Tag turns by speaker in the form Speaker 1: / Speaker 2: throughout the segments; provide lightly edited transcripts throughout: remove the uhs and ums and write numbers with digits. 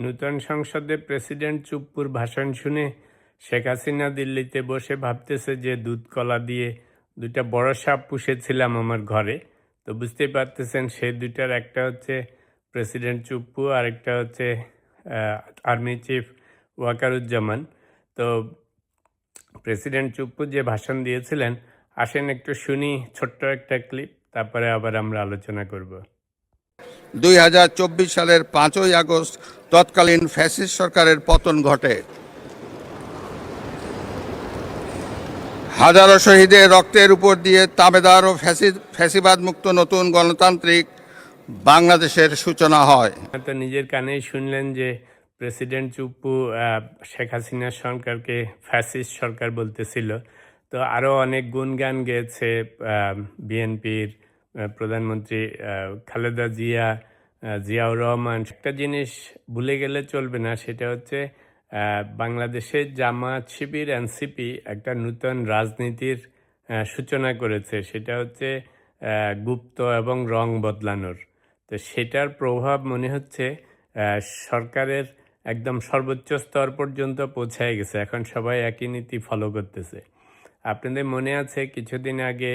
Speaker 1: নূতন সংসদে প্রেসিডেন্ট চুপ্পুর ভাষণ শুনে শেখ হাসিনা দিল্লিতে বসে ভাবতেছে যে দুধ কলা দিয়ে দুইটা বড় সাপ পুষেছিলাম আমার ঘরে। তো বুঝতেই পারতেছেন সেই দুইটার একটা হচ্ছে প্রেসিডেন্ট চুপ্পু আর একটা হচ্ছে আর্মি চিফ ওয়াকারুজ্জামান। তো প্রেসিডেন্ট চুপ্পু যে ভাষণ দিয়েছিলেন, আসেন একটু শুনি ছোট্ট একটা ক্লিপ, তারপরে আবার আমরা আলোচনা করব।
Speaker 2: 2024 সালের 5ই আগস্ট তৎকালীন ফ্যাসিস্ট সরকারের পতন ঘটে। হাজারো শহীদের রক্তের উপর দিয়ে তাবেদার ও ফ্যাসিবাদ মুক্ত নতুন গণতান্ত্রিক বাংলাদেশের সূচনা হয়।
Speaker 1: তো নিজের কানেই শুনলেন যে প্রেসিডেন্ট চুপ্পু শেখ হাসিনা সরকারকে ফ্যাসিস্ট সরকার বলতেছিল। তো আরও অনেক গুণগান গেয়েছে বিএনপির প্রধানমন্ত্রী খালেদা জিয়া, জিয়াউর রহমান। একটা জিনিস ভুলে গেলে চলবে না, সেটা হচ্ছে বাংলাদেশের জামাত শিবির এনসিপি একটা নূতন রাজনীতির সূচনা করেছে। সেটা হচ্ছে গুপ্ত এবং রং বদলানোর। তো সেটার প্রভাব মনে হচ্ছে সরকারের একদম সর্বোচ্চ স্তর পর্যন্ত পৌঁছায় গেছে। এখন সবাই একই নীতি ফলো করতেছে। আপনাদের মনে আছে কিছুদিন আগে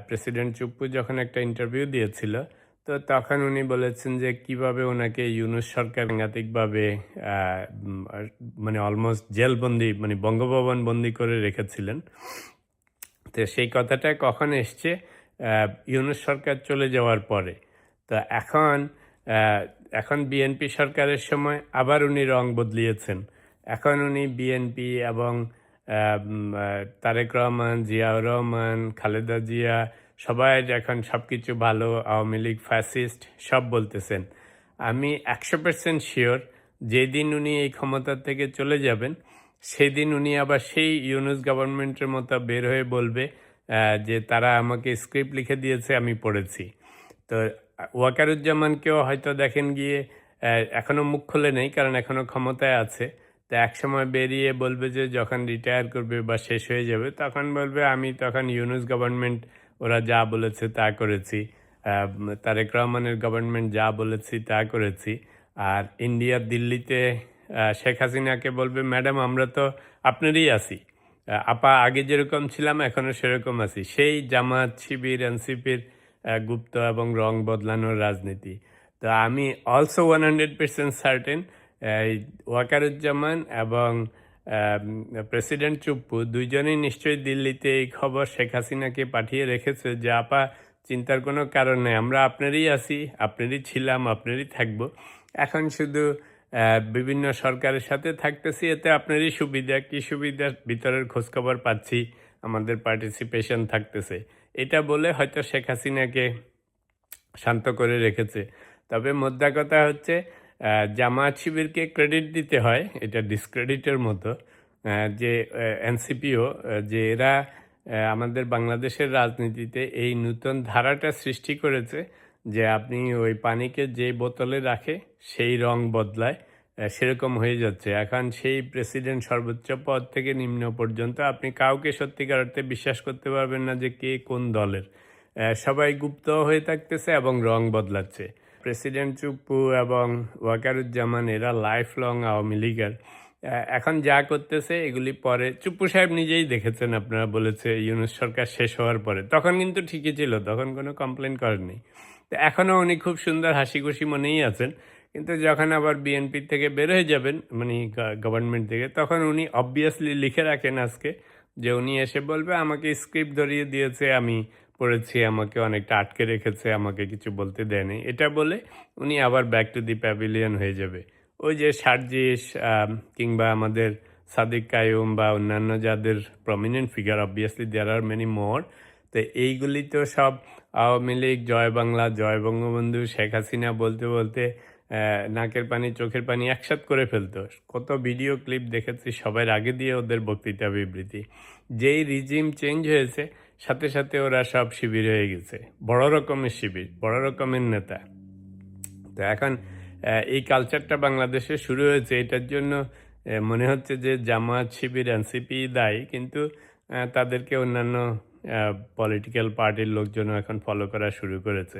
Speaker 1: প্রেসিডেন্ট চুপ্পু যখন একটা ইন্টারভিউ দিয়েছিল, তো তখন উনি বলেছেন যে কিভাবে ওনাকে ইউনূস সরকার সাংঘাতিকভাবে মানে অলমোস্ট জেলবন্দি, মানে বঙ্গভবন বন্দি করে রেখেছিলেন। তো সেই কথাটা কখন এসছে? ইউনূস সরকার চলে যাওয়ার পরে। তো এখন বিএনপি সরকারের সময় আবার উনি রং বদলিয়েছেন। এখন উনি বিএনপি এবং তারেক রহমান, জিয়াউর রহমান, খালেদা জিয়া সবাই এখন সব কিছু ভালো, আওয়ামী লীগ ফ্যাসিস্ট সব বলতেছেন। আমি 100% শিওর যেদিন উনি এই ক্ষমতা থেকে চলে যাবেন, সেদিন উনি আবার সেই ইউনূস গভর্নমেন্টের মতো বের হয়ে বলবে যে তারা আমাকে স্ক্রিপ্ট লিখে দিয়েছে, আমি পড়েছি। তো ওয়াকারুজ্জামানকেও হয়তো দেখেন গিয়ে এখনও মুখ খুলে নেই, কারণ এখনও ক্ষমতায় আছে। তো একসময় বেরিয়ে বলবে যে যখন রিটায়ার করবে বা শেষ হয়ে যাবে, তখন বলবে আমি তখন ইউনূস গভর্নমেন্ট ওরা যা বলেছে তা করেছি, তারেক রহমানের গভর্নমেন্ট যা বলেছি তা করেছি। আর ইন্ডিয়ার দিল্লিতে শেখ হাসিনাকে বলবে ম্যাডাম আমরা তো আপনারই আছি, আপা আগে যেরকম ছিলাম এখনও সেরকম আছি। সেই জামাত শিবির এনসিপির গুপ্ত এবং রং বদলানোর রাজনীতি। তো আমি অলসো 100% সার্টেন ওয়াকারুজ্জামান এবং প্রেসিডেন্ট চুপ্পু দুইজনেই নিশ্চয়ই দিল্লিতে এই খবর শেখ হাসিনাকে পাঠিয়ে রেখেছে যে আপা চিন্তার কোনো কারণ নেই, আমরা আপনারই আছি, আপনারই ছিলাম, আপনারই থাকবো। এখন শুধু বিভিন্ন সরকারের সাথে থাকতেছি, এতে আপনারই সুবিধা, কি সুবিধার ভিতরের খোঁজখবর পাচ্ছি, আমাদের পার্টিসিপেশন থাকতেছে। এটা বলে হয়তো শেখ হাসিনাকে শান্ত করে রেখেছে। তবে মোদ্দা কথা হচ্ছে জামায়াত শিবিরকে ক্রেডিট দিতে হয়, এটা ডিসক্রেডিটের মতো, যে এনসিপিও যে এরা আমাদের বাংলাদেশের রাজনীতিতে এই নূতন ধারাটা সৃষ্টি করেছে যে আপনি ওই পানিকে যে বোতলে রাখে সেই রং বদলায়, সেরকম হয়ে যাচ্ছে। এখন সেই প্রেসিডেন্ট সর্বোচ্চ পদ থেকে নিম্ন পর্যন্ত আপনি কাউকে সত্যিকার অর্থে বিশ্বাস করতে পারবেন না যে কে কোন দলের। সবাই গুপ্ত হয়ে থাকতেছে এবং রং বদলাচ্ছে। প্রেসিডেন্ট চুপ্পু এবং ওয়াকারুজ্জামান এরা লাইফ লং আওয়ামী লীগের। এখন যা করতেছে এগুলি পরে চুপ্পু সাহেব নিজেই দেখেছেন, আপনারা বলেছে ইউনূস সরকার শেষ হওয়ার পরে, তখন কিন্তু ঠিকই ছিল, তখন কোনো কমপ্লেন করেননি। তো এখনও উনি খুব সুন্দর হাসি খুশি মনেই আছেন, কিন্তু যখন আবার বিএনপি থেকে বের হয়ে যাবেন, মানে গভর্নমেন্ট থেকে, তখন উনি অবভিয়াসলি লিখে রাখেন আজকে যে উনি এসে বলবে আমাকে স্ক্রিপ্ট ধরিয়ে দিয়েছে, আমি পড়েছি, আমাকে অনেকটা আটকে রেখেছে, আমাকে কিছু বলতে দেয়নি, এটা বলে উনি আবার ব্যাক টু দি প্যাভিলিয়ন হয়ে যাবে। ওই যে সার্জিস কিংবা আমাদের সাদিক কায়ুম বা অন্যান্য যাদের prominent figure, obviously there are many more, তো এইগুলি তো সব আওয়ামী লীগ, জয় বাংলা, জয় বঙ্গবন্ধু, শেখ হাসিনা বলতে বলতে নাকের পানি চোখের পানি একসাথ করে ফেলতো। কত ভিডিও ক্লিপ দেখেছি সবার আগে দিয়ে ওদের বক্তৃতা বিবৃতি। যেই রিজিম চেঞ্জ হয়েছে সাথে সাথে ওরা সব শিবির হয়ে গেছে, বড় রকমের শিবির, বড় রকমের নেতা। তো এখন এই কালচারটা বাংলাদেশে শুরু হয়েছে, এটার জন্য মনে হচ্ছে যে জামায়াত শিবির এনসিপি দায়ী, কিন্তু তাদেরকে অন্যান্য পলিটিক্যাল পার্টির লোকজনও এখন ফলো করা শুরু করেছে।